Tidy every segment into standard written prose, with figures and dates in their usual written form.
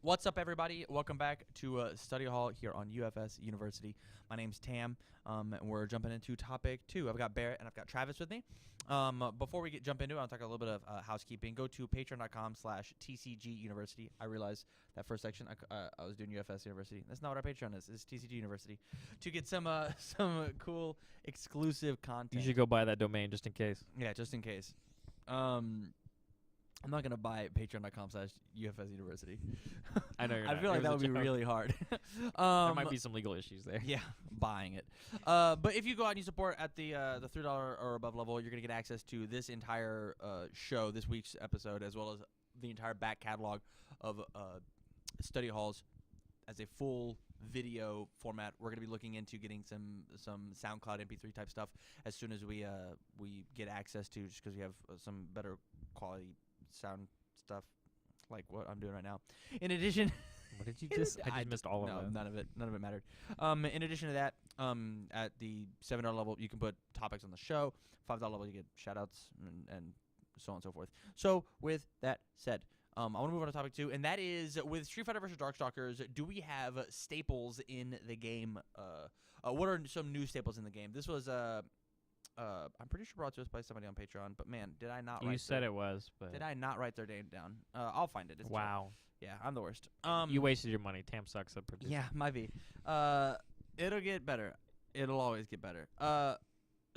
What's up, everybody? Welcome back to Study Hall here on UFS University. My name's Tam, and we're jumping into topic 2. I've got Barrett and I've got Travis with me. Before we jump into it, I'll talk a little bit of housekeeping. Go to patreon.com/TCG University. I realized that first section I was doing UFS University. That's not what our Patreon is. It's TCG University. To get some cool exclusive content. You should go buy that domain just in case. Yeah, just in case. I'm not going to buy patreon.com/UFS University. I know you're I not. feel like It that was would a be joke. really hard. There might be some legal issues there. Yeah, buying it. But if you go out and you support at the $3 or above level, you're going to get access to this entire show, this week's episode, as well as the entire back catalog of study halls as a full video format. We're going to be looking into getting some SoundCloud MP3 type stuff as soon as we get access to, just because we have some better quality sound stuff like what I'm doing right now. In addition, What did you just? I just missed all of no, that. none of it mattered. In addition to that, at the $7 level, you can put topics on the show. $5 level, you get shout-outs and so on and so forth. So with that said, I want to move on to topic 2, and that is with Street Fighter vs. Darkstalkers, do we have staples in the game? What are some new staples in the game? This was I'm pretty sure brought to us by somebody on Patreon, but man, did I not? You said it was, but Did I not write their name down? I'll find it. It's wow. yeah, I'm the worst. You wasted your money. Tam sucks at producing. Yeah, might be. It'll get better. It'll always get better.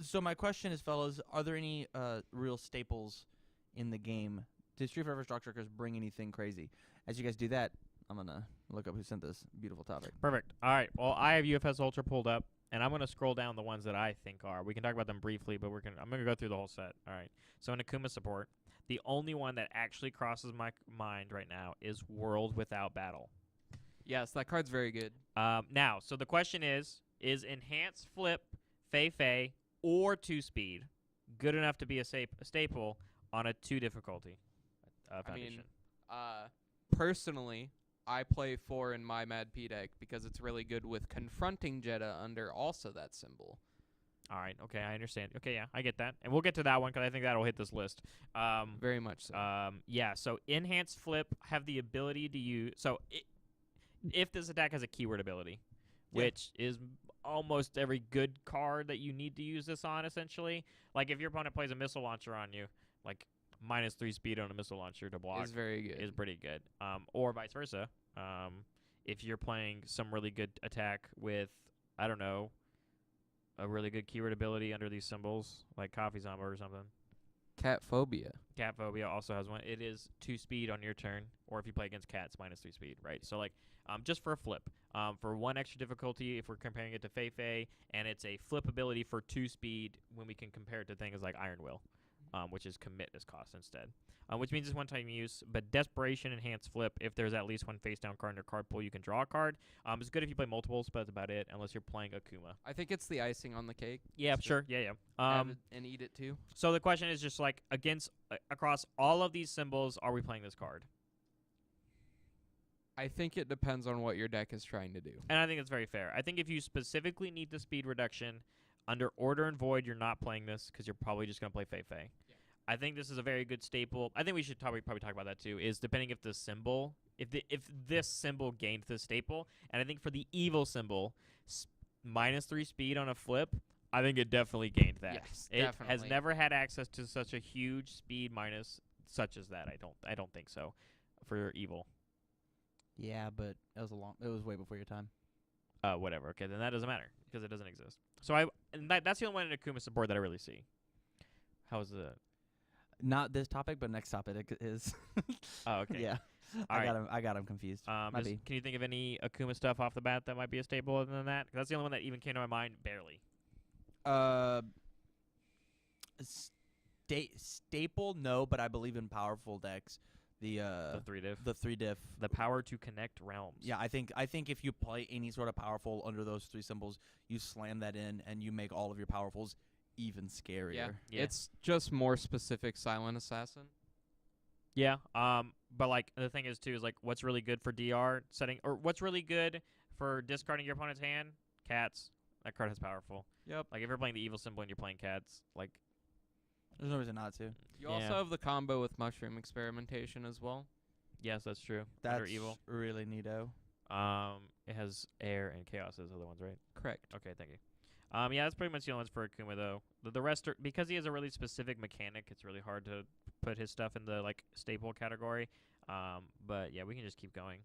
So my question is, fellas, are there any real staples in the game? Did Street Fighter vs. Darkstalkers bring anything crazy? As you guys do that, I'm gonna look up who sent this beautiful topic. Perfect. All right. Well, I have UFS Ultra pulled up, and I'm gonna scroll down the ones that I think are. We can talk about them briefly, but I'm gonna go through the whole set. All right. So in Akuma support, the only one that actually crosses my mind right now is World Without Battle. Yes, that card's very good. Now, so the question is Enhanced Flip, Fei, or 2-speed good enough to be a staple on a 2 difficulty foundation? Personally, I play 4 in my Mad P deck because it's really good with confronting Jeddah under also that symbol. All right. Okay, I understand. Okay, yeah, I get that. And we'll get to that one because I think that'll hit this list. Very much so. Yeah, so Enhanced Flip have the ability to use... So if this attack has a keyword ability, which is almost every good card that you need to use this on, essentially. Like, if your opponent plays a missile launcher on you, like, -3 speed on a missile launcher to block is very good. is pretty good. Or vice versa. If you're playing some really good attack with, I don't know, a really good keyword ability under these symbols, like Coffee Zombie or something. Cat Phobia. Cat Phobia also has one. It is 2 speed on your turn, or if you play against cats, -3 speed, right? So, like, just for a flip. For 1 extra difficulty, if we're comparing it to Fei, and it's a flip ability for 2 speed when we can compare it to things like Iron Will, which is commit as cost instead. Which means it's one-time use, but Desperation, Enhanced Flip, if there's at least 1 face-down card in your card pool, you can draw a card. It's good if you play multiples, but that's about it, unless you're playing Akuma. I think it's the icing on the cake. Yeah, sure. Yeah. Have it and eat it too. So the question is just like, across all of these symbols, are we playing this card? I think it depends on what your deck is trying to do. And I think it's very fair. I think if you specifically need the speed reduction, under Order and Void, you're not playing this because you're probably just going to play Fei. Yeah. I think this is a very good staple. I think we should probably talk about that too, is depending if the symbol, if this symbol gained the staple. And I think for the evil symbol, -3 speed on a flip, I think it definitely gained that. Yes, it definitely. has never had access to such a huge speed minus such as that. I don't think so for evil. Yeah, but it was way before your time. Whatever. Okay, then that doesn't matter because it doesn't exist. So that's the only one in Akuma support that I really see. How's it? Not this topic, but next topic is. Oh, okay. Yeah. All right. I got him confused. Can you think of any Akuma stuff off the bat that might be a staple other than that? 'Cause that's the only one that even came to my mind barely. Staple, no, but I believe in powerful decks. The 3-diff. The 3-diff. The power to connect realms. Yeah, I think if you play any sort of powerful under those 3 symbols, you slam that in and you make all of your powerfuls even scarier. Yeah. It's just more specific Silent Assassin. Yeah. But like the thing is too is like what's really good for DR setting, or what's really good for discarding your opponent's hand? Cats. That card is powerful. Yep. Like if you're playing the evil symbol and you're playing cats, like There's no reason not to. You also have the combo with Mushroom Experimentation as well. Yes, that's true. That's Under evil. really neato. It has air and chaos as other ones, right? Correct. Okay, thank you. Yeah, that's pretty much the only ones for Akuma though. The rest are, because he has a really specific mechanic. It's really hard to put his stuff in the like staple category. But yeah, we can just keep going.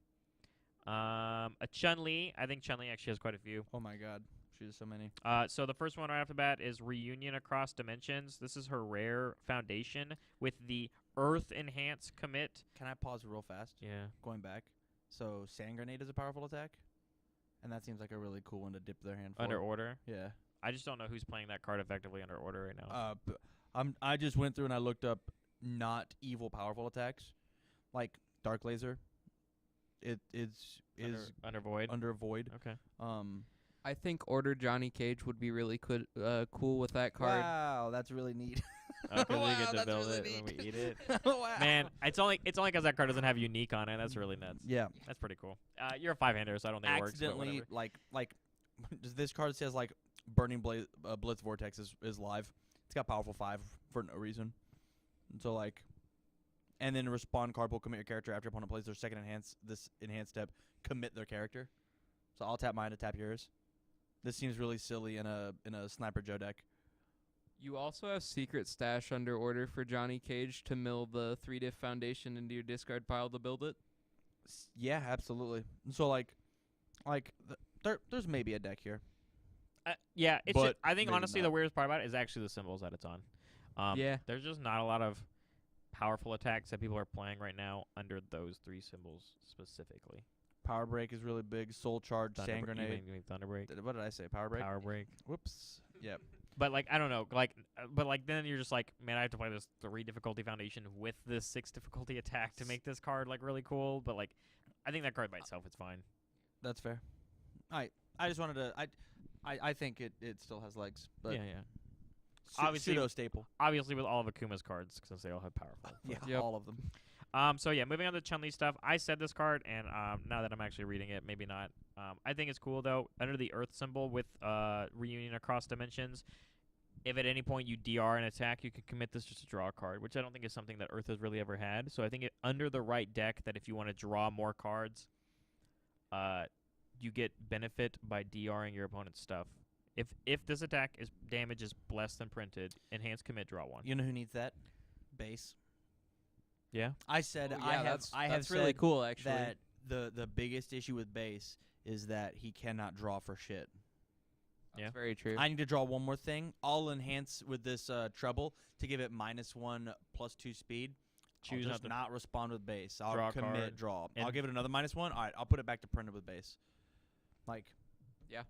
A Chun-Li. I think Chun-Li actually has quite a few. Oh my god, she has so many. So the first one right off the bat is Reunion Across Dimensions. This is her rare foundation with the Earth Enhance commit. Can I pause real fast? Yeah. Going back. So Sand Grenade is a powerful attack, and that seems like a really cool one to dip their hand for. Under order. Yeah. I just don't know who's playing that card effectively under order right now. I just went through and I looked up not evil powerful attacks, like Dark Laser. It is under void. Under void. Okay. I think Order Johnny Cage would be really cool with that card. Wow, that's really neat. Because we get to that's build really it when we neat. eat it. Wow. Man, it's only because that card doesn't have unique on it. That's really nuts. Yeah. That's pretty cool. You're a 5-hander, so I don't think it works. But Accidentally, whatever. like, this card says like Burning Blitz Vortex is live. It's got powerful 5 for no reason. And so like, and then respond card will commit your character after opponent plays their second enhanced step. Commit their character. So I'll tap mine to tap yours. This seems really silly in a Sniper Joe deck. You also have Secret Stash under order for Johnny Cage to mill the 3-diff foundation into your discard pile to build it. Yeah, absolutely. And so like there's maybe a deck here. Yeah, it's. But I think maybe honestly not. the weirdest part about it is actually the symbols that it's on. Yeah. There's just not a lot of powerful attacks that people are playing right now under those 3 symbols specifically. Power Break is really big. Soul Charge, Sand Grenade. Thunderbreak. What did I say? Power Break. Power Break. Whoops. Yep. But like I don't know, but then you're just like, man, I have to play this 3 difficulty foundation with this 6 difficulty attack to make this card like really cool. But like, I think that card by itself is fine. That's fair. I just wanted to. I think it still has legs, but yeah. Obviously- pseudo staple. Obviously, with all of Akuma's cards, since they all have powerful. Yeah, Yep. all of them. So yeah, moving on to Chun-Li stuff. I said this card, and now that I'm actually reading it, maybe not. I think it's cool though. Under the Earth symbol with Reunion Across Dimensions, if at any point you DR an attack, you can commit this just to draw a card, which I don't think is something that Earth has really ever had. So I think under the right deck, that if you want to draw more cards, you get benefit by DRing your opponent's stuff. If this attack is damage is less than printed, enhance commit, draw 1. You know who needs that? Base. Yeah. I said Oh, yeah, I have that's really said cool actually. that the biggest issue with Base is that he cannot draw for shit. Yeah. That's very true. I need to draw one more thing. I'll enhance with this treble to give it -1/+2 speed. Choose I'll not just to not respond with Base. I'll draw a commit card. draw. And I'll give it another -1. All right, I'll put it back to printed with Base. Like, Yeah.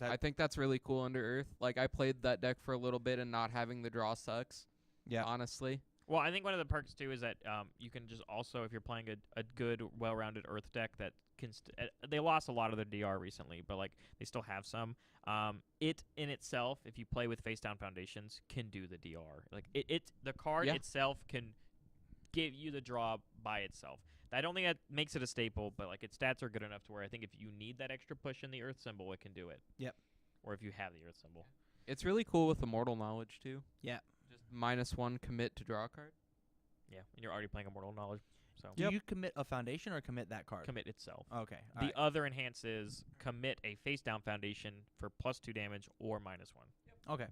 That, I think that's really cool under Earth. Like I played that deck for a little bit, and not having the draw sucks. yeah. Honestly. Well, I think one of the perks too is that you can just also, if you're playing a good, well-rounded Earth deck that can, they lost a lot of their DR recently, but like they still have some. It in itself, if you play with face down foundations, can do the DR. Like the card Yeah. itself can give you the draw by itself. I don't think that makes it a staple, but like its stats are good enough to where I think if you need that extra push in the Earth symbol, it can do it. Yep. Or if you have the Earth symbol. It's really cool with Immortal Knowledge too. Yeah. Just -1 commit to draw a card. Yeah, and you're already playing Immortal Knowledge, so Do you commit a foundation or commit that card? commit itself. Okay. all The right. other enhance is commit a face down foundation for +2 damage or -1. Okay.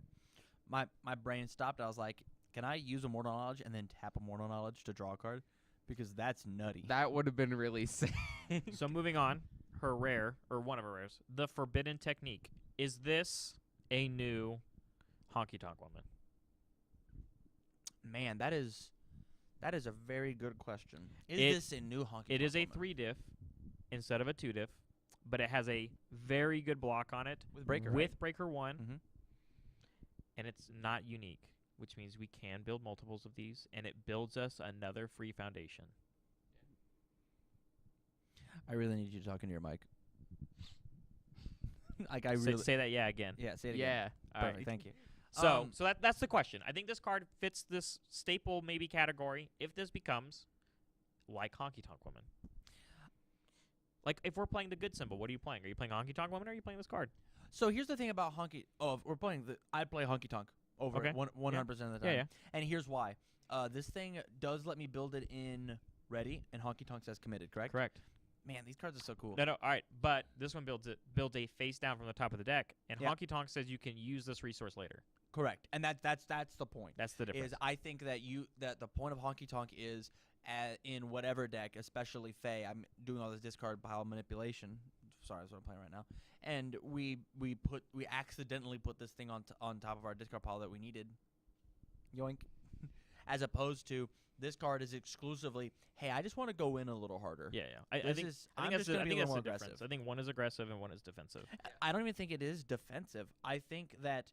My brain stopped. I was like, can I use Immortal Knowledge and then tap Immortal Knowledge to draw a card? Because that's nutty. That would have been really sick. So moving on, her rare, or one of her rares, the Forbidden Technique. Is this a new Honky Tonk Woman? Man, that is a very good question. Is It- this a new honky? It is a Tonk Woman? 3-diff instead of a 2-diff, but it has a very good block on it With Breaker, with right? Breaker 1, Mhm. and it's not unique, which means we can build multiples of these, and it builds us another free foundation. I really need you to talk into your mic. Like Say that again. Yeah, say it again. Yeah. Perfect. Thank you. So that's the question. I think this card fits this staple maybe category if this becomes like Honky Tonk Woman. Like if we're playing the good symbol, what are you playing? Are you playing Honky Tonk Woman or are you playing this card? So here's the thing about honky. Oh, if we're playing I'd play honky tonk over Okay. 100% of the time. Yeah. And here's why. This thing does let me build it in ready, and Honky Tonk says committed. Correct. Correct. Man, these cards are so cool. No, all right, but this one builds a face down from the top of the deck, and Yeah. Honky Tonk says you can use this resource later. Correct, and that's the point. That's the difference. Is I think that the point of Honky Tonk is in whatever deck, especially Fae. I'm doing all this discard pile manipulation. Sorry, that's what I'm playing right now. And we accidentally put this thing on top of our discard pile that we needed. Yoink. As opposed to this card is exclusively, hey, I just want to go in a little harder. Yeah. I think I'm that's just going to be a little more the aggressive. difference. I think one is aggressive and one is defensive. I don't even think it is defensive. I think that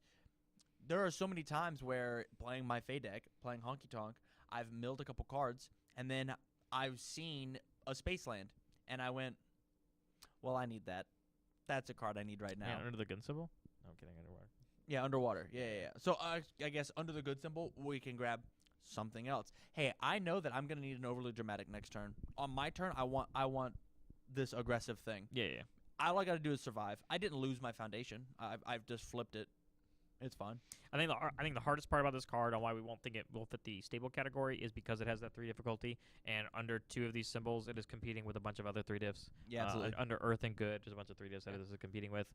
there are so many times where playing my Fae deck, playing Honky Tonk, I've milled a couple cards, and then I've seen a Space Land, and I went, well, I need that. That's a card I need right now. Yeah, under the gun symbol? No, I'm kidding, underwater. Yeah, underwater. Yeah. So I guess under the good symbol, we can grab something else. Hey, I know that I'm going to need an overly dramatic next turn. On my turn, I want this aggressive thing. Yeah. All I got to do is survive. I didn't lose my foundation. I've just flipped it. It's fine. I think the hardest part about this card on why we won't think it will fit the stable category is because it has that 3 difficulty, and under 2 of these symbols, it is competing with a bunch of other 3 diffs. Yeah, absolutely. Under Earth and Good, there's a bunch of 3 diffs that it is competing with.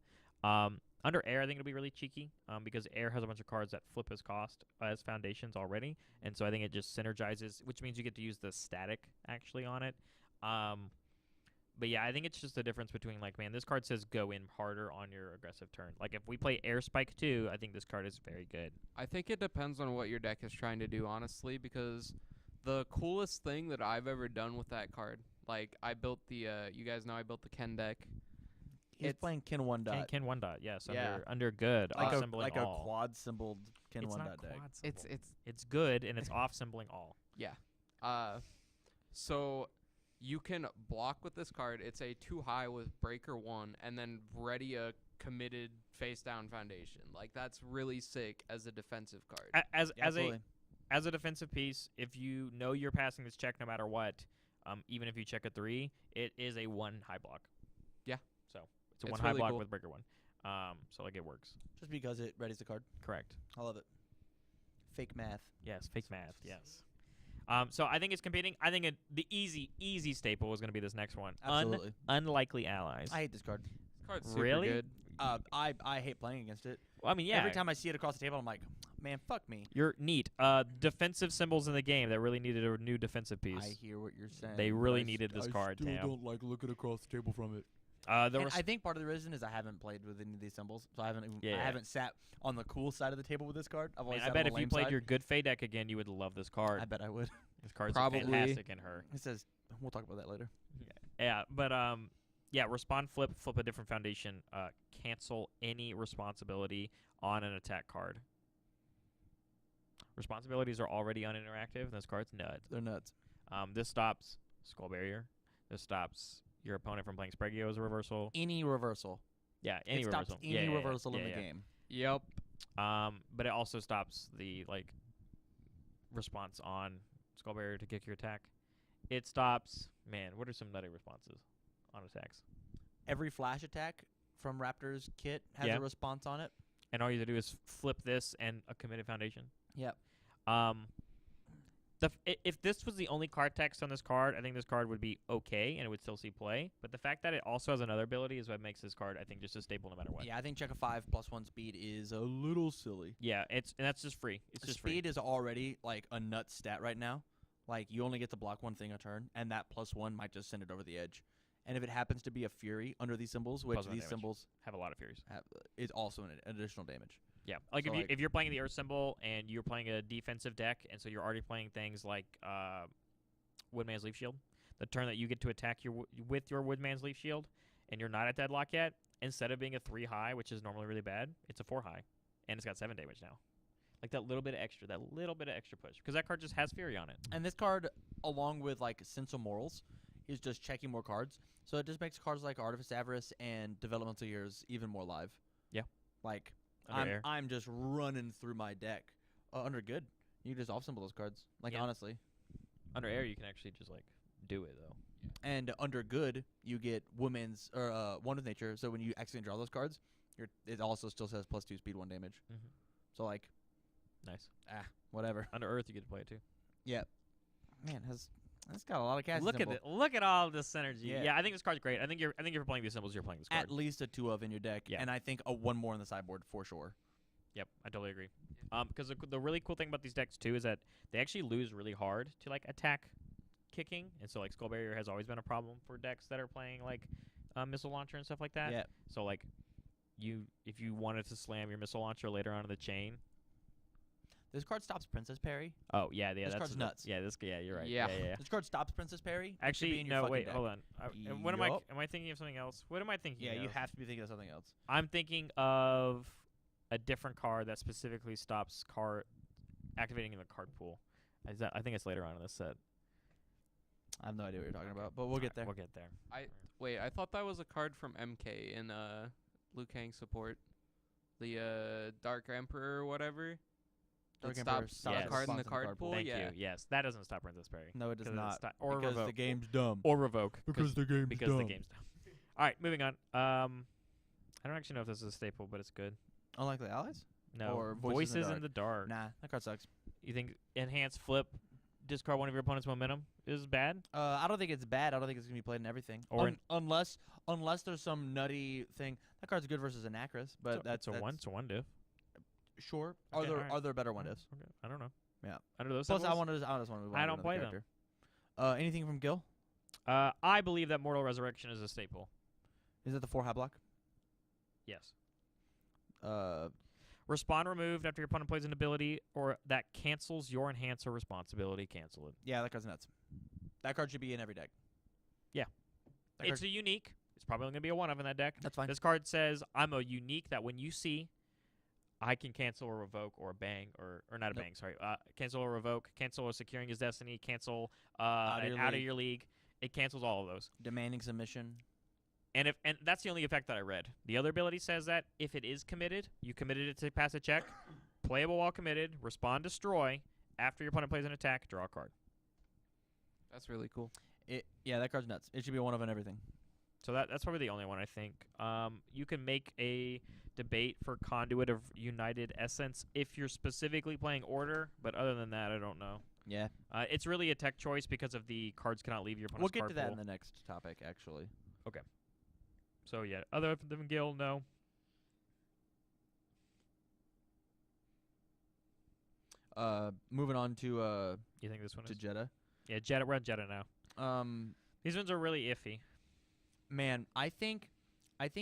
Under Air, I think it'll be really cheeky because Air has a bunch of cards that flip as cost as foundations already, and so I think it just synergizes, which means you get to use the static actually on it. But yeah, I think it's just the difference between, like, man, this card says go in harder on your aggressive turn. Like, if we play Air Spike 2, I think this card is very good. I think it depends on what your deck is trying to do, honestly, because the coolest thing that I've ever done with that card, like, I built the, you guys know I built the Ken deck. He's playing Ken 1 dot. Ken 1 dot, yes. Yeah. Under Good, Like off-symboling a all. quad-symboled Ken It's 1 not dot deck. quad symbol. It's good, and it's off-symboling all. Yeah. So you can block with this card. It's a 2-high with Breaker 1, and then ready a committed face-down foundation. Like, that's really sick as a defensive card. As a defensive piece, if you know you're passing this check no matter what, even if you check a 3, it is a 1 high block. Yeah. So it's a It's 1 high really block cool. with Breaker 1. So like it works. Just because it readies the card. Correct. I love it. Fake math. Yes, fake math. Yes. So I think it's competing. I think the easy staple is going to be this next one. Absolutely. Unlikely allies. I hate this card. This card's super Really? good. I hate playing against it. Well, I mean, yeah. Every time I see it across the table, I'm like, man, fuck me. You're neat. Defensive symbols in the game that really needed a new defensive piece. I hear what you're saying. They but really I needed this card, I still Tam. don't like looking across the table from it. And I think part of the reason is I haven't played with any of these symbols, so I haven't sat on the cool side of the table with this card. I've always I sat bet on the if you lame played side. your good Fae deck again, you would love this card. I bet I would. This card's Probably. fantastic in her. It says we'll talk about that later. Yeah, but respond, flip a different foundation, cancel any responsibility on an attack card. Responsibilities are already uninteractive, and this card's nuts. They're nuts. This stops Skull Barrier. This stops your opponent from playing Spregio as a reversal. Any reversal. Yeah, any it reversal. stops any reversal in the game. Yep. But it also stops the response on Skull Barrier to kick your attack. It stops. Man, what are some nutty responses on attacks? Every flash attack from Raptor's kit has a response on it. And all you have to do is flip this and a committed foundation. Yep. If this was the only card text on this card, I think this card would be okay and it would still see play. But the fact that it also has another ability is what makes this card, I think, just a staple no matter what. Yeah, I think check a 5 +1 speed is a little silly. Yeah, and that's just free. It's just speed free. is already like a nut stat right now. Like you only get to block one thing a turn, and that +1 might just send it over the edge. And if it happens to be a Fury under these symbols, which +1 these damage. symbols Have a lot of Furies. have, is also an additional damage. Yeah, like So, if you're playing the Earth symbol and you're playing a defensive deck, and so you're already playing things like Woodman's Leaf Shield, the turn that you get to attack with your Woodman's Leaf Shield, and you're not at deadlock yet, instead of being a 3 high, which is normally really bad, it's a 4 high, and it's got 7 damage now. Like that little bit of extra push, because that card just has Fury on it. And this card, along with like Sense of Morals, is just checking more cards. So it just makes cards like Artifice Avarice and Developmental Years even more live. Yeah. Like Under Air. I'm just running through my deck. Under Good, you can just off symbol those cards. Like Yeah. honestly. Under Air, you can actually just do it though. And under Good, you get Woman's or One with Nature. So when you accidentally draw those cards, it also still says +2 speed 1 damage. Mm-hmm. So like, Nice. whatever. Under Earth, you get to play it too. Yeah. Man, It's got a lot of cast. Look at it. Look at all this synergy. Yeah. Yeah, I think this card's great. I think if you're playing these symbols, you're playing this card. At least a 2 of in your deck, Yeah. and I think a 1 more on the sideboard for sure. Yep, I totally agree. Because the really cool thing about these decks too is that they actually lose really hard to like attack kicking, and so like Skull Barrier has always been a problem for decks that are playing like missile launcher and stuff like that. Yeah. So like if you wanted to slam your missile launcher later on in the chain. This card stops Princess Parry. Oh yeah, This that's card's nuts. Yeah, you're right. Yeah. Yeah. This card stops Princess Parry. It should be Actually, in your no, fucking wait, deck. hold on. What am I? Yup. Am I thinking of something else? What am I thinking? Yeah, of? you have to be thinking of something else. I'm thinking of a different card that specifically stops card activating in the card pool. I think it's later on in this set. I have no idea what you're talking about, but we'll get there. We'll get there. Wait, I thought that was a card from MK in Liu Kang support. The Dark Emperor or whatever. Dark That Emperor stops stops a card in the spawns card pool. Thank Yeah. you. Yes, that doesn't stop Princess Parry. No, it does 'Cause not. Or Because revoke. the game's dumb. Or revoke. Because the game's because dumb. the game's dumb. All right, moving on. I don't actually know if this is a staple, but it's good. Unlikely allies? No. Or Voices in the Dark. Nah, that card sucks. You think enhance flip, discard one of your opponent's momentum is bad? I don't think it's bad. I don't think it's gonna be played in everything. Or unless there's some nutty thing. That card's good versus Anacris, but It's a one diff. Sure. Okay, alright. Are there better one diffs? Okay. I don't know. Yeah. Under those Plus, I symbols? just want to move on. I to don't another play them. character. Anything from Gil? I believe that Mortal Resurrection is a staple. Is it the 4 high block? Yes. Uh, Respond removed after your opponent plays an ability or that cancels your enhancer responsibility. Cancel it. yeah, that card's nuts. That card should be in every deck. Yeah. That It's card- a unique. It's probably only going to be a 1 of in that deck. that's fine. This card says, I'm a unique that when you see, I can cancel or revoke or bang, or not a Nope. bang, sorry. Cancel or revoke, cancel or securing his destiny, cancel Out of your out of league. your league. It cancels all of those. Demanding submission. And that's the only effect that I read. The other ability says that if it is committed, you committed it to pass a check, playable while committed, respond destroy, after your opponent plays an attack, draw a card. That's really cool. Yeah, that card's nuts. It should be a 1 of in everything. So that's probably the only one I think. You can make a debate for Conduit of United Essence if you're specifically playing Order, but other than that, I don't know. Yeah. It's really a tech choice because of the cards cannot leave your We'll opponent's get card to that pool. in the next topic, actually. So yeah, other than Gil, no. Moving on to You think this one is? Jeddah. Yeah, Jeddah. We're on Jeddah now. These ones are really iffy. Man, I think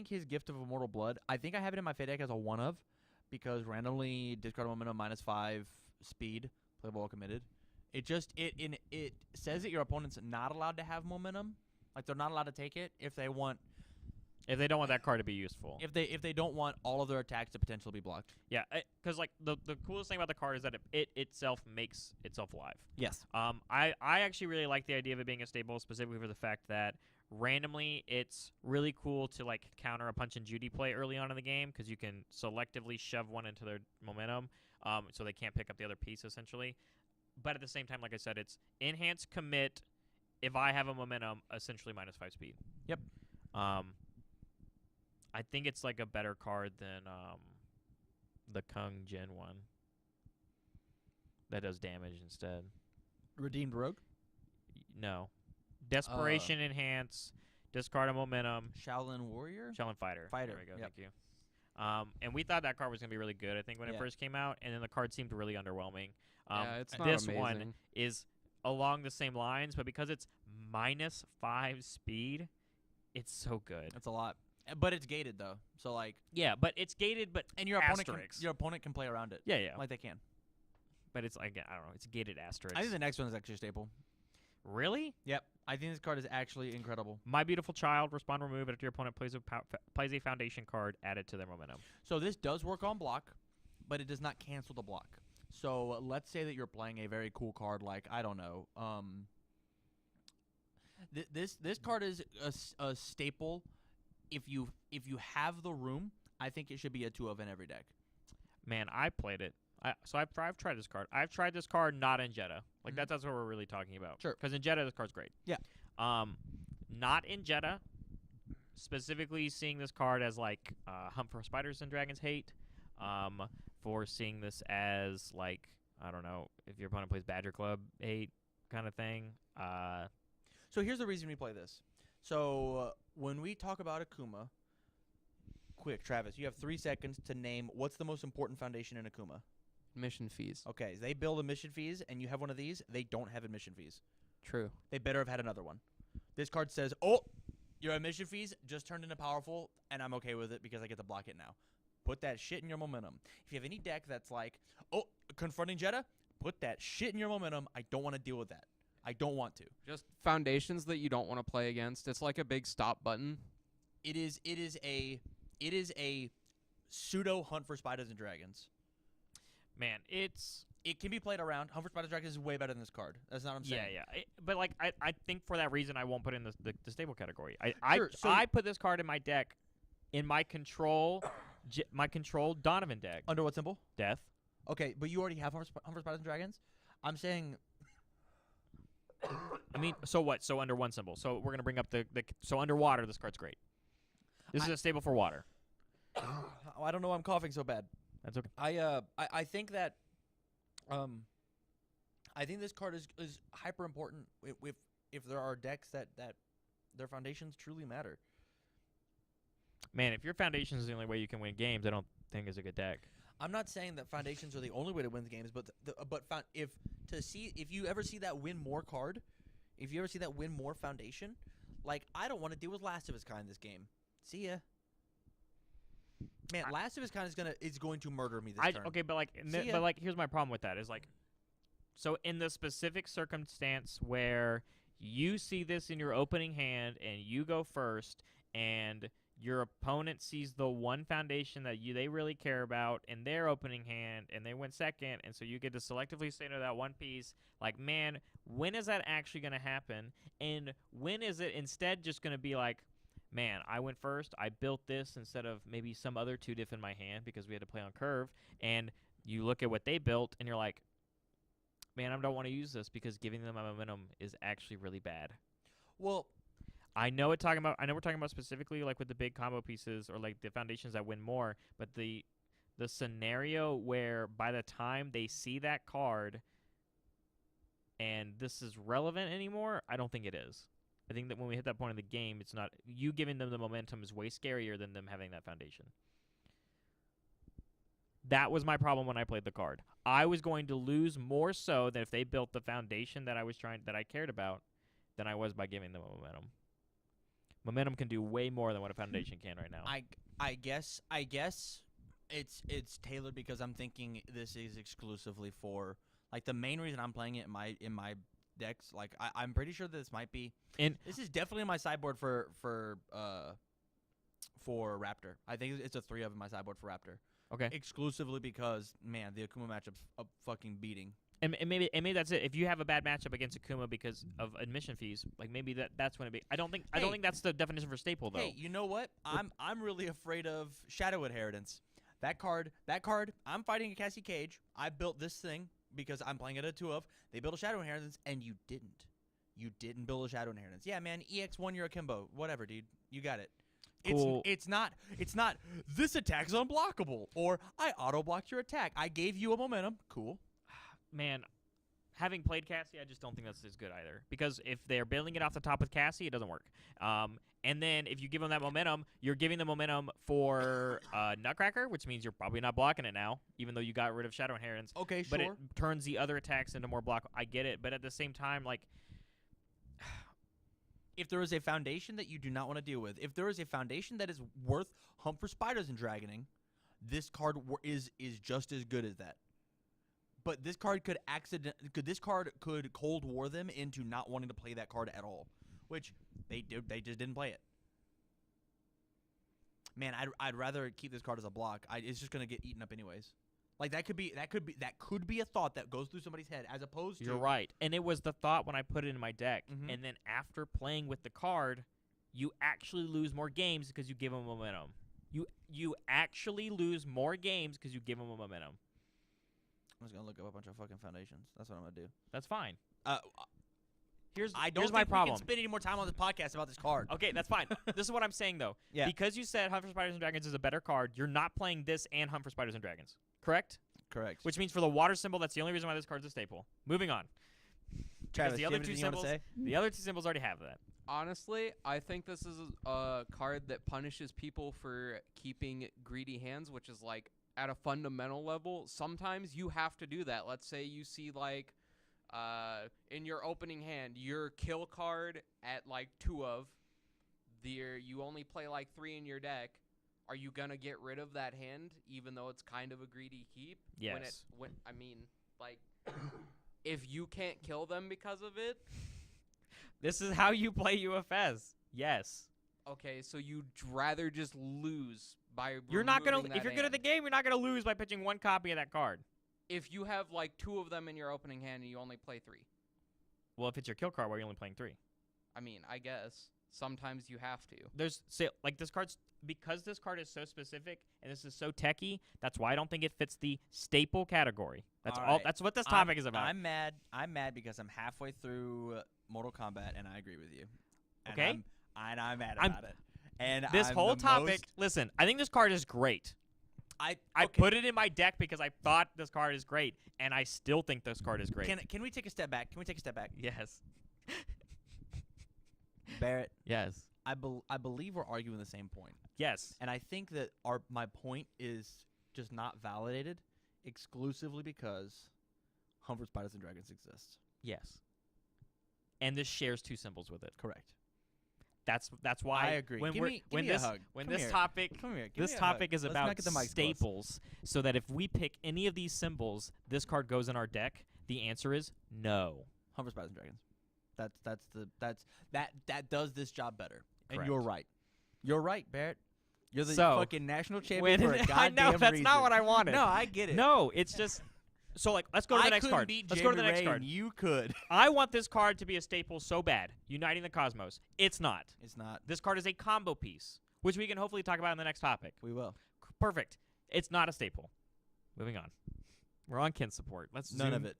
his Gift of Immortal Blood. I think I have it in my Fate deck as a 1 of, because randomly discard momentum -5 speed, playable while committed. It says that your opponent's not allowed to have momentum, like they're not allowed to take it if they want. If they don't want that card to be useful. If they don't want all of their attacks to potentially be blocked. Yeah, because like the coolest thing about the card is that it itself makes itself live. Yes. I actually really like the idea of it being a staple, specifically for the fact that randomly it's really cool to like counter a Punch and Judy play early on in the game because you can selectively shove one into their momentum, so they can't pick up the other piece essentially. But at the same time, like I said, it's enhance commit. If I have a momentum, essentially -5 speed. Yep. I think it's like a better card than the Kung Jin one that does damage instead. Redeemed Rogue. No. Desperation enhance, discard a momentum, Shaolin Warrior. Shaolin Fighter. Fighter, There we go, yep. thank you. And we thought that card was going to be really good, I think, when it Yeah. first came out, and then the card seemed really underwhelming. Yeah, it's not this amazing. one is along the same lines, but because it's -5 speed, it's so good. That's a lot, but it's gated though. So like, Yeah, but it's gated, but and your asterisks. opponent can play around it. Yeah. Like they can. But it's like, I don't know, it's gated asterisk. I think the next one is actually a staple. Really? Yep. I think this card is actually incredible. My Beautiful Child, respond remove after your opponent plays a foundation card, add it to their momentum. So this does work on block, but it does not cancel the block. So let's say that you're playing a very cool card like, I don't know, this card is a staple. If you have the room, I think it should be a 2 of in every deck. Man, I played it. I've tried this card. I've tried this card not in Jeddah. Like Mhm. that's what we're really talking about. Sure. Because in Jeddah, this card's great. Yeah. Not in Jeddah. Specifically, seeing this card as like Hunt for Spiders and Dragons Hate. For seeing this as like, I don't know, if your opponent plays Badger Club Hate. kind of thing. So here's the reason we play this. So when we talk about Akuma, quick, Travis, you have 3 seconds to name what's the most important foundation in Akuma. Mission fees. Okay, they build admission fees, and you have one of these. They don't have admission fees. True. They better have had another one. This card says, oh, your admission fees just turned into powerful, and I'm okay with it because I get to block it now. Put that shit in your momentum. If you have any deck that's like, oh, confronting Jeddah, put that shit in your momentum. I don't want to deal with that. I don't want to. Just foundations that you don't want to play against. It's like a big stop button. It is a pseudo Hunt for Spiders and Dragons. Man, it can be played around. Hunt for Spiders and Dragons is way better than this card. That's not what I'm saying. Yeah. But like, I think for that reason, I won't put it in the stable category. Sure, I put this card in my deck, in my control Donovan deck. Under what symbol? Death. Okay, but you already have Hunt for Spiders and Dragons. I'm saying. I mean, so what? So under one symbol. So we're gonna bring up so underwater. This card's great. This is a stable for water. I don't know why I'm coughing so bad. That's okay. I think that I think this card is hyper important if there are decks that their foundations truly matter. Man, if your foundation is the only way you can win games, I don't think it's a good deck. I'm not saying that foundations are the only way to win the games, but if you ever see that win more card, if you ever see that win more foundation, like I don't want to deal with Last of His Kind this game. See ya. Man, Last of His Kind is going to murder me this turn. Okay, but here's my problem with that is like, so in the specific circumstance where you see this in your opening hand and you go first and your opponent sees the one foundation that they really care about in their opening hand and they went second, and so you get to selectively say no to that one piece, like, man, when is that actually going to happen? And when is it instead just going to be like, man, I went first, I built this instead of maybe some other 2-diff in my hand because we had to play on curve, and you look at what they built and you're like, man, I don't want to use this because giving them a momentum is actually really bad. Well, I know we're talking about specifically like with the big combo pieces or like the foundations that win more, but the scenario where by the time they see that card and this is relevant anymore, I don't think it is. I think that when we hit that point in the game, it's not, you giving them the momentum is way scarier than them having that foundation. That was my problem when I played the card. I was going to lose more so than if they built the foundation that I cared about than I was by giving them a momentum. Momentum can do way more than what a foundation can right now. I guess it's tailored because I'm thinking this is exclusively for, like, the main reason I'm playing it in my decks. Like I'm pretty sure this might be. And this is definitely in my sideboard for Raptor. I think it's a 3 of in my sideboard for Raptor. Okay. Exclusively because, man, the Akuma matchup's a fucking beating. And maybe that's it. If you have a bad matchup against Akuma because of admission fees, like maybe that's when it be. I don't think that's the definition for staple though. Hey, you know what? I'm really afraid of Shadow Inheritance. That card. I'm fighting a Cassie Cage. I built this thing because I'm playing it at 2 of. They built a Shadow Inheritance and you didn't. You didn't build a Shadow Inheritance. Yeah, man. EX1, you're akimbo. Whatever, dude. You got it. Cool. It's not this attack's unblockable or I auto blocked your attack. I gave you a momentum. Cool. Man, having played Cassie, I just don't think that's as good either. Because if they're building it off the top with Cassie, it doesn't work. And then if you give them that momentum, you're giving them momentum for Nutcracker, which means you're probably not blocking it now, even though you got rid of Shadow Inheritance. Okay, but sure. It turns the other attacks into more block. I get it, but at the same time, like, if there is a foundation that you do not want to deal with, if there is a foundation that is worth Hunt for Spiders and Dragoning, this card is just as good as that. But this card could Cold War them into not wanting to play that card at all, which they did. They just didn't play it. Man, I'd rather keep this card as a block. It's just gonna get eaten up anyways. Like that could be a thought that goes through somebody's head as opposed to. You're right, and it was the thought when I put it in my deck, Mhm. and then after playing with the card, you actually lose more games because you give them momentum. You actually lose more games because you give them a momentum. I'm just gonna look up a bunch of fucking foundations. That's what I'm gonna do. That's fine. Here's my think problem. We can spend any more time on this podcast about this card. Okay, that's fine. This is what I'm saying though. Yeah. Because you said Hunt for Spiders and Dragons is a better card, you're not playing this and Hunt for Spiders and Dragons. Correct? Correct. Which means for the water symbol, that's the only reason why this card's a staple. Moving on. Travis, the you other have two anything you wanna symbols, say? the other two symbols already have that. Honestly, I think this is a card that punishes people for keeping greedy hands, which is like at a fundamental level. Sometimes you have to do that. Let's say you see like in your opening hand your kill card at like 2 of you only play like 3 in your deck. Are you gonna get rid of that hand even though it's kind of a greedy keep? Yes. I mean, like, if you can't kill them because of it. This is how you play UFS. Yes. Okay, so you'd rather just lose by You're not gonna. removing If that you're good at the hand. game, you're not gonna lose by pitching one copy of that card. If you have like 2 of them in your opening hand and you only play 3, Well, if it's your kill card, why are you only playing 3? I mean, I guess sometimes you have to. There's like this card's because this card is so specific and this is so techy. That's why I don't think it fits the staple category. That's all. Alright. That's what this topic is about. I'm mad. I'm mad because I'm halfway through Mortal Kombat and I agree with you. And Okay. I'm mad I'm- about it. And This I'm whole the topic. most- Listen, I think this card is great. I okay. put it in my deck because I thought this card is great, and I still think this card is great. Can we take a step back? Can we take a step back? Yes. Barrett, Yes. I believe we're arguing the same point. Yes. And I think that my point is just not validated exclusively because Humber Spiders and Dragons exists. Yes. And this shares 2 symbols with it. Correct. That's why I agree. When Give we're me when a this hug. when Come this here. topic Come here. Give this me a topic hug. is Let's about not get the mics close. staples, so that if we pick any of these symbols, this card goes in our deck. The answer is no. Humber Spiders and Dragons. That does this job better. And Correct. you're right. You're right, Barrett. You're the So, fucking national champion When for a I goddamn know that's reason. not what I wanted. No, I get it. No, it's just so like let's go to the I next couldn't card. beat Let's go to the Jamie next Ray card. and you could. I want this card to be a staple so bad. Uniting the Cosmos. It's not. It's not. This card is a combo piece, which we can hopefully talk about in the next topic. We will. Perfect. It's not a staple. Moving on. We're on kin support. Let's None of zoom. it.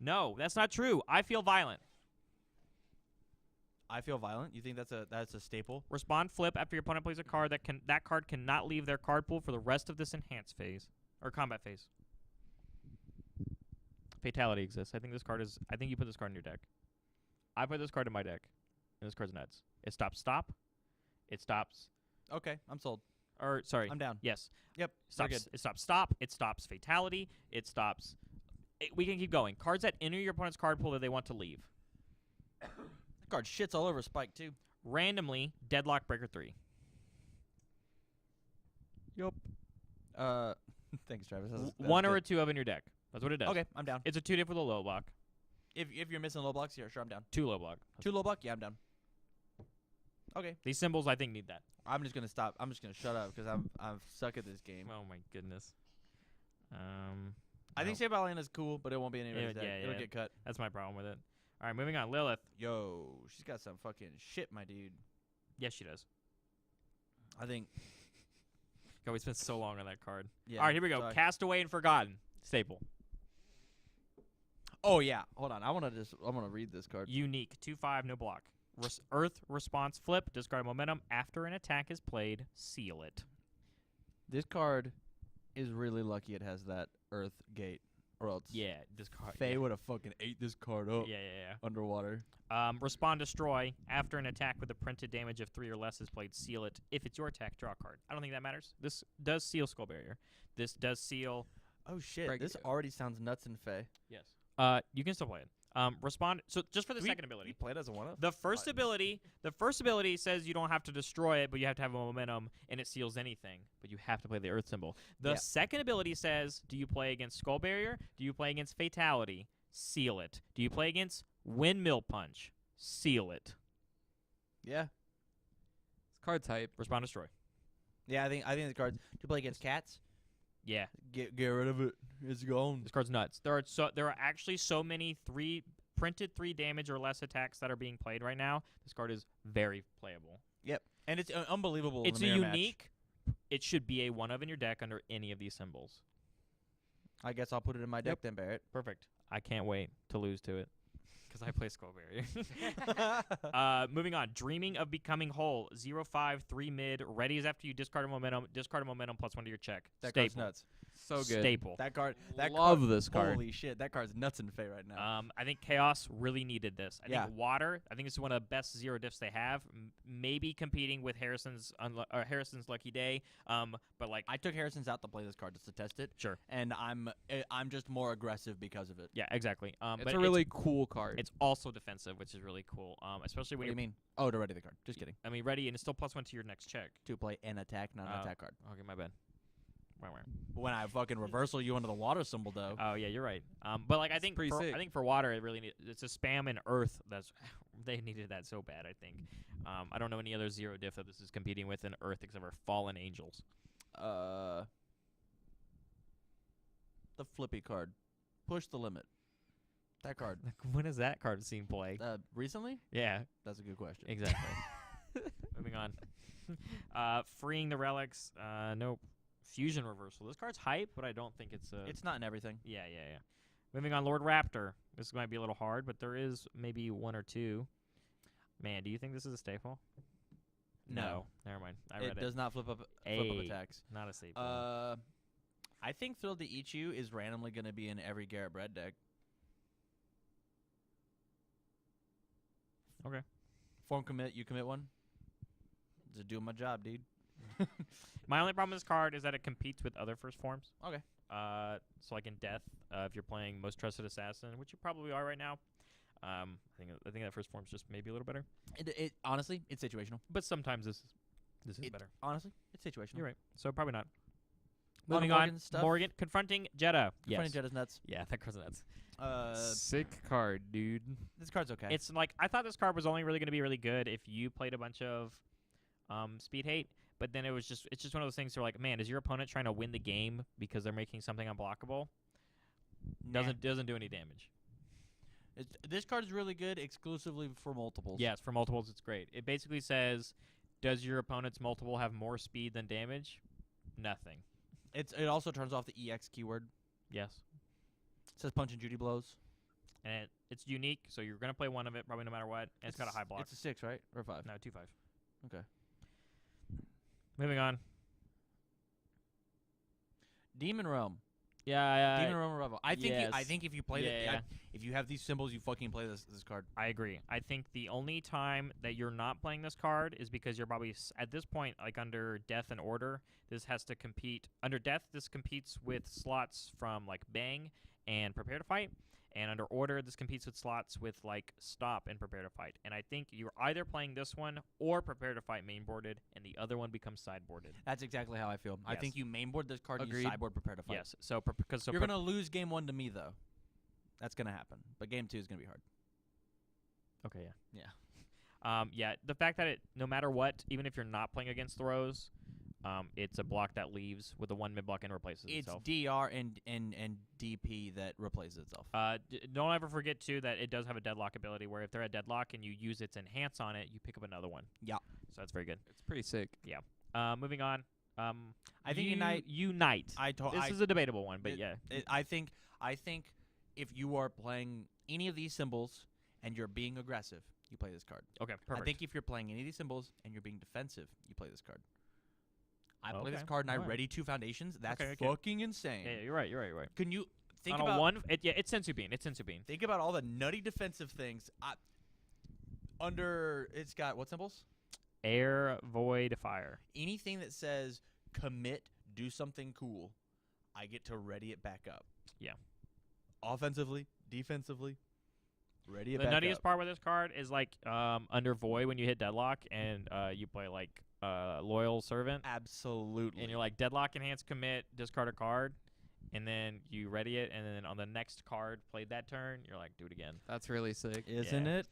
No, that's not true. I feel violent. I feel violent. You think that's a staple? Respond flip after your opponent plays a card that card cannot leave their card pool for the rest of this enhanced phase or combat phase. Fatality exists. I think you put this card in your deck. I put this card in my deck, and this card's nuts. It stops stop. It stops. Okay, I'm sold. Or sorry. I'm down. Yes. Yep. We're Stops. good. It stops stop. It stops fatality. It stops. We can keep going. Cards that enter your opponent's card pool that they want to leave. That card shits all over Spike too. Randomly, Deadlock Breaker 3. Yup. Thanks, Travis. That's One or good. 2 of in your deck. That's what it does. Okay, I'm down. It's a 2 diff with a low block. If you're missing low blocks, yeah, sure, I'm down. 2 low block. 2 low block, yeah, I'm down. Okay, These symbols, I think, need that. I'm just gonna stop. I'm just gonna shut up because I'm suck at this game. Oh my goodness. I think Save by Land is cool, but it won't be in anybody's deck. yeah, It'll yeah. get cut. That's my problem with it. All right, moving on. Lilith. Yo, she's got some fucking shit, my dude. Yes, she does. I think. God, we spent so long on that card. Yeah. All right, here we go. sorry. Castaway and Forgotten. Staple. Oh yeah. Hold on. I wanna read this card. Unique. 2/5, no block. Earth response flip. Discard momentum after an attack is played. Seal it. This card is really lucky it has that Earth Gate, or else Yeah, this card. Faye yeah. would have fucking ate this card up Yeah. underwater. Respond destroy after an attack with a printed damage of 3 or less is played. Seal it. If it's your attack, draw a card. I don't think that matters. This does seal Skull Barrier. This does seal. Oh shit! Break This it. already sounds nuts and Faye. Yes. You can still play it. Respond. So just for the second ability. We played as a one-up. The first ability says you don't have to destroy it, but you have to have a momentum, and it seals anything. But you have to play the Earth symbol. The Yeah. second ability says, do you play against Skull Barrier? Do you play against Fatality? Seal it. Do you play against Windmill Punch? Seal it. Yeah. It's card type. Respond destroy. Yeah, I think the card to play against cats. Yeah, Get rid of it. It's gone. this card's nuts. There are actually so many printed 3 damage or less attacks that are being played right now. This card is very playable. Yep. And it's unbelievable. It's in a the mirror match. unique. It should be a 1-of in your deck under any of these symbols. I guess I'll put it in my deck then, Barrett. Perfect. I can't wait to lose to it. Because I play Skull Barrier. Moving on. Dreaming of Becoming Whole. 0/5, 3 mid. Ready is after you discard a momentum. Discard a momentum +1 to your check. That card's Staple. nuts. So good. Staple. That card. That Love card, this card. Holy shit, that card's nuts in Fey right now. I think Chaos really needed this. I Yeah. think Water. I think this is one of the best 0 diffs they have. Maybe competing with Harrison's Lucky Day. But like I took Harrison's out to play this card just to test it. Sure. And I'm just more aggressive because of it. yeah, exactly. It's but a really cool card. it's also defensive, which is really cool. Especially What when do you you're mean? Oh, to ready the card. Just kidding. I mean ready, and it's still +1 to your next check. To play an attack, not an attack card. Okay, my bad. When I fucking reversal you into the water symbol, though. Oh yeah, you're right. But like I think pretty sick. I think for Water it really it's a spam in Earth. That's they needed that so bad. I think. I don't know any other 0 diff that this is competing with in Earth except for Fallen Angels. The Flippy card. Push the limit. That card. When has that card seen play? Recently? Yeah, That's a good question. exactly. Moving on. Freeing the relics. Nope. Fusion reversal. This card's hype, but I don't think it's a. It's not in everything. Yeah. Moving on, Lord Raptor. This might be a little hard, but there is maybe 1 or 2. Man, do you think this is a staple? No. Never mind. I read It does not flip up Ay. attacks. Not a staple. I think Thrilled to Eat You is randomly going to be in every Garrett Bread deck. Okay. Form commit, you commit one. Just doing my job, dude. My only problem with this card is that it competes with other first forms. Okay. So like in Death, if you're playing Most Trusted Assassin, which you probably are right now, I think that first form's just maybe a little better. It honestly, it's situational. But sometimes this is better. Honestly, it's situational. You're right. So probably not. A lot of Moving Morgan on, stuff. Morgan confronting Jeddah. Funny Yes. Jetta's nuts. Yeah, that card's nuts. Sick card, dude. This card's okay. It's like I thought this card was only really going to be really good if you played a bunch of speed hate, but then it's just one of those things where like, man, is your opponent trying to win the game because they're making something unblockable? Doesn't do any damage. This card is really good exclusively for multiples. Yes, for multiples it's great. It basically says, does your opponent's multiple have more speed than damage? Nothing. It also turns off the EX keyword. Yes. It says Punch and Judy blows. And it's unique, so you're going to play one of it probably no matter what. And it's got a high block. It's a 6, right? Or 5? No, 2/5. Okay. Moving on. Demon Realm. Yeah, Demon Realm Revival. I yes. think if you play Yeah. if you have these symbols, you fucking play this card. I agree. I think the only time that you're not playing this card is because you're probably at this point, like under Death and Order, this has to compete. Under Death, this competes with slots from like Bang and Prepare to Fight, and under Order, this competes with slots with like Stop and Prepare to Fight. And I think you're either playing this one or Prepare to Fight mainboarded, and the other one becomes sideboarded. That's exactly how I feel. I Yes. think you mainboard this card and you Agreed. sideboard Prepare to Fight. Yes. So You're gonna lose game 1 to me though. That's gonna happen. But game 2 is gonna be hard. Okay. Yeah. Yeah. Yeah. The fact that no matter what, even if you're not playing against throws, it's a block that leaves with a 1 mid block and replaces It's itself. DR and DP that replaces itself. Don't ever forget too that it does have a deadlock ability where if they're at deadlock and you use its enhance on it, you pick up another one. Yeah. So that's very good. It's pretty sick. Moving on. I think Unite. This is a debatable one, but yeah. I think if you are playing any of these symbols and you're being aggressive, you play this card. Okay. Perfect. I think if you're playing any of these symbols and you're being defensive, you play this card. I play this Okay. card and I Alright. ready 2 foundations. That's Okay. fucking insane. Yeah, you're right. Can you think On about a one, it's Sensu Bean. It's Sensu Bean. think about all the nutty defensive things under it's got what symbols? Air, void, fire. Anything that says commit, do something cool, I get to ready it back up. Yeah. Offensively, defensively, ready it The back nuttiest up. part with this card is like under void when you hit deadlock and you play like loyal servant Absolutely. and you're like deadlock enhance commit discard a card and then you ready it and then on the next card played that turn you're like do it again. That's really sick. Isn't Yeah. it?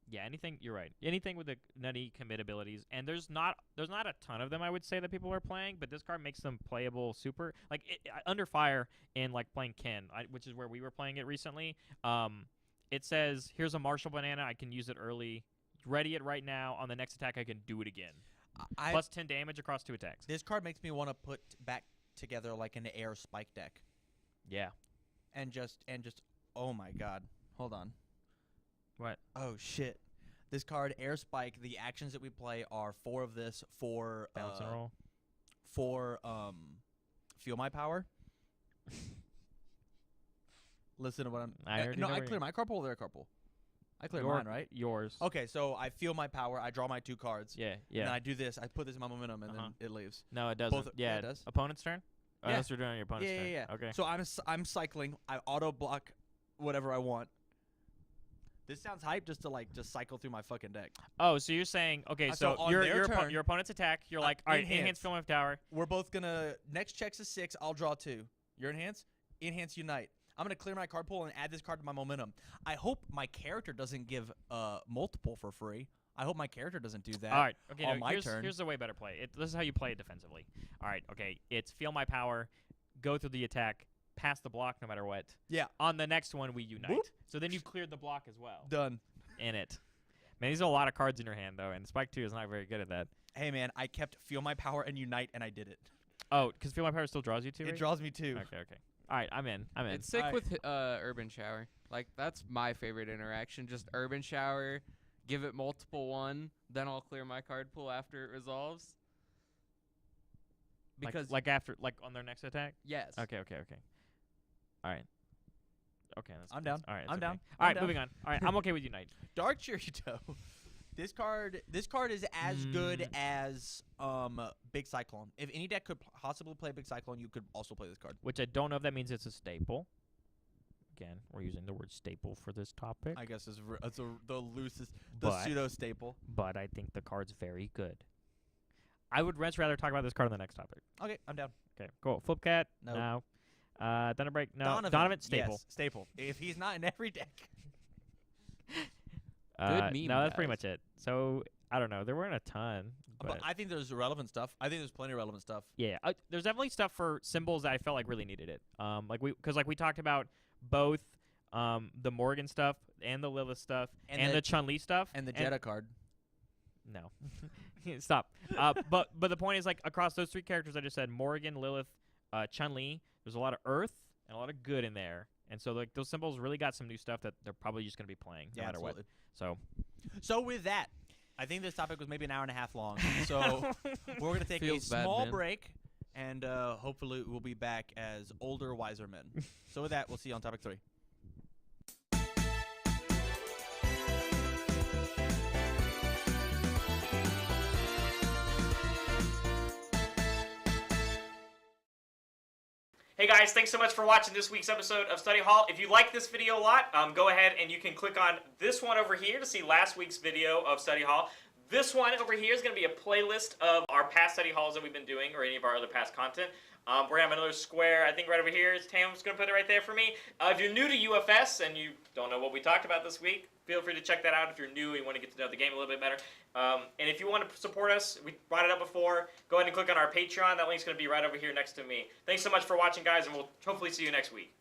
Yeah, anything you're right. Anything with the nutty commit abilities, and there's not a ton of them I would say that people are playing, but this card makes them playable super. Like under fire and like playing Ken, which is where we were playing it recently. It says here's a Marshall banana. I can use it early. Ready it right now. On the next attack, I can do it again. Plus 10 damage across 2 attacks. This card makes me want to put back together like an air spike deck, Yeah. and just oh my god, Hold on. What? Oh shit. This card, Air Spike. The actions that we play are 4 of this, 4 Bounce and roll. 4 Feel My Power. Listen to what I'm. I already no, know I where clear my card pool or their card pool. I clear Your- mine, right? Yours. Okay, so I feel my power. I draw my 2 cards. Yeah, And yeah. then I do this. I put this in my momentum, and Uh-huh. then it leaves. No, it doesn't. yeah, it does. Opponent's turn? Yeah. Unless you're doing it on your opponent's Yeah, turn. yeah, yeah. Okay. So I'm cycling. I auto block whatever I want. This sounds hype just to just cycle through my fucking deck. Oh, so you're saying, okay, So so on your their turn, your opponent's attack, you're like, all right, enhance. enhance Film of Tower. We're both gonna next checks is 6. I'll draw 2. Your enhance unite. I'm gonna clear my card pool and add this card to my momentum. I hope my character doesn't give multiple for free. I hope my character doesn't do that. All right, okay, on no, my here's, turn. here's the way better play. This is how you play it defensively. All right, okay, it's Feel My Power, go through the attack, pass the block no matter what. Yeah. On the next one, we unite. Whoop. So then you cleared the block as well. Done. In it. Man, these are a lot of cards in your hand, though, and Spike 2 is not very good at that. Hey man, I kept Feel My Power and Unite, and I did it. Oh, because Feel My Power still draws you 2, It right? draws me 2. Okay. All right, I'm in. It's sick Alright. with Urban Shower. Like, that's my favorite interaction. Just Urban Shower, give it multiple 1, then I'll clear my card pool after it resolves. Because like on their next attack? yes. Okay. All right. Okay, I'm down. All right, I'm down. All I'm right, down. moving on. All right, I'm okay with Unite. Dark Cheerito. This card is as good as Big Cyclone. If any deck could possibly play Big Cyclone, you could also play this card. Which I don't know if that means it's a staple. Again, we're using the word staple for this topic. I guess it's the loosest, But- pseudo staple. But I think the card's very good. I would much rather talk about this card on the next topic. Okay, I'm down. Okay, cool. Flipcat? No. No. Thunderbreak? No. Donovan, Staple. Yes, staple. If he's not in every deck. Good meme, No, that's pretty guys. much it. So, I don't know. There weren't a ton. But I think there's relevant stuff. I think there's plenty of relevant stuff. Yeah, there's definitely stuff for symbols that I felt like really needed it. Because we talked about both the Morgan stuff and the Lilith stuff and the Chun-Li stuff And the Jeddah card. No, stop. But the point is, like, across those 3 characters I just said, Morgan, Lilith, Chun-Li, there's a lot of Earth and a lot of good in there, and so like those symbols really got some new stuff that they're probably just gonna be playing no matter absolutely. what. So with that, I think this topic was maybe an hour and a half long. So we're gonna take a Feels bad, small man. break, and hopefully we'll be back as older, wiser men. So with that, we'll see you on topic 3. Hey guys, thanks so much for watching this week's episode of Study Hall. If you like this video a lot, go ahead and you can click on this one over here to see last week's video of Study Hall. This one over here is going to be a playlist of our past study halls that we've been doing, or any of our other past content. We're going to have another square, I think right over here. Tam's going to put it right there for me. If you're new to UFS and you don't know what we talked about this week, feel free to check that out if you're new and you want to get to know the game a little bit better. And if you want to support us, we brought it up before, go ahead and click on our Patreon. That link's going to be right over here next to me. Thanks so much for watching, guys, and we'll hopefully see you next week.